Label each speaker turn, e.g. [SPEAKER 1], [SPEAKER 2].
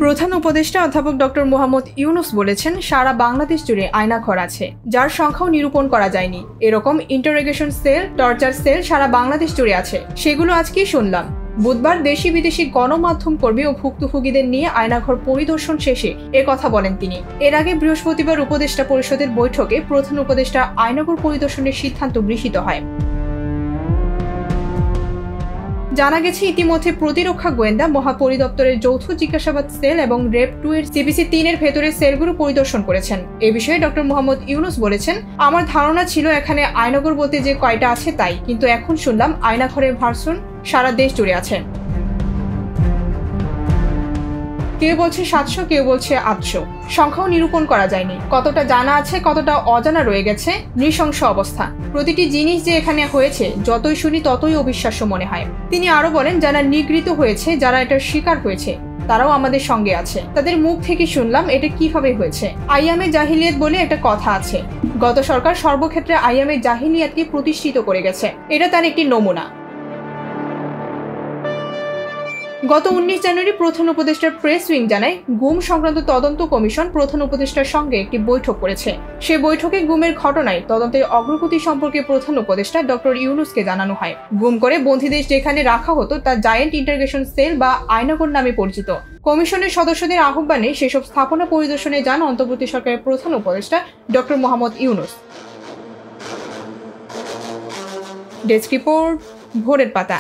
[SPEAKER 1] প্রধান উপদেষ্টা অধ্যাপক ডক্টর মোহাম্মদ ইউনুস বলেছেন, সারা বাংলাদেশ জুড়ে আয়নাঘর আছে, যার সংখ্যাও নিরূপণ করা যায়নি। এরকম ইন্টারোগেশন সেল, টর্চার সেল সারা বাংলাদেশ জুড়ে আছে। সেগুলো আজকেই শুনলাম। বুধবার দেশি বিদেশি গণমাধ্যম কর্মী ও ভুক্তভোগীদের নিয়ে আয়নাঘর পরিদর্শন শেষে কথা বলেন তিনি। এর আগে বৃহস্পতিবার উপদেষ্টা পরিষদের বৈঠকে প্রধান উপদেষ্টা আয়নাঘর পরিদর্শনের সিদ্ধান্ত গৃহীত হয়। জানা গেছে, ইতিমধ্যে প্রতিরক্ষা গোয়েন্দা মহাপরিদপ্তরের যৌথ জিজ্ঞাসাবাদ সেল এবং রেপ 2 এর সিবিসি 3 এর ভেতরের সেলগুলো পরিদর্শন করেছেন। এ বিষয়ে ডক্টর মোহাম্মদ ইউনুস বলেছেন, আমার ধারণা ছিল এখানে আয়নাঘর বলতে যে কয়টা আছে তাই, কিন্তু এখন শুনলাম আয়নাঘরের ভার্সন সারা দেশ জুড়ে আছে। কেউ বলছে 700, কেউ বলছে 800। সংখ্যাও নিরূপণ করা যায়নি। কতটা জানা আছে, কতটা অজানা রয়ে গেছে। নৃশংস অবস্থা। প্রতিটি জিনিস যে এখানে হয়েছে, যতই শুনি ততই অবিশ্বাস্য মনে হয়। তিনি আরো বলেন, যারা নিগৃহীত হয়েছে, যারা এটার শিকার হয়েছে, তারাও আমাদের সঙ্গে আছে। তাদের মুখ থেকে শুনলাম এটা কিভাবে হয়েছে। আইয়ামে জাহিলিয়াত বলে একটা কথা আছে। গত সরকার সর্বক্ষেত্রে আইয়ামে জাহিলিয়াতকে প্রতিষ্ঠিত করে গেছে। এটা তার একটি নমুনা। গত 19 জানুয়ারি প্রধান উপদেষ্টার প্রেস উইং জানায়, গুম সংক্রান্ত তদন্ত কমিশন প্রধান উপদেষ্টার সঙ্গে একটি বৈঠক করেছে। সে বৈঠকে গুমের ঘটনায় তদন্তের অগ্রগতি সম্পর্কে প্রধান উপদেষ্টা ডক্টর ইউনুসকে জানানো হয়। গুম করে বন্দীদের যেখানে রাখা হতো তা জায়েন্ট ইন্টারোগেশন সেল বা আয়নাঘর নামে পরিচিত। কমিশনের সদস্যদের আহ্বানে সেসব স্থাপনা পরিদর্শনে যান অন্তর্বর্তী সরকারের প্রধান উপদেষ্টা doctor Mohammad Yunus. Desk report, ভোরের পাতা।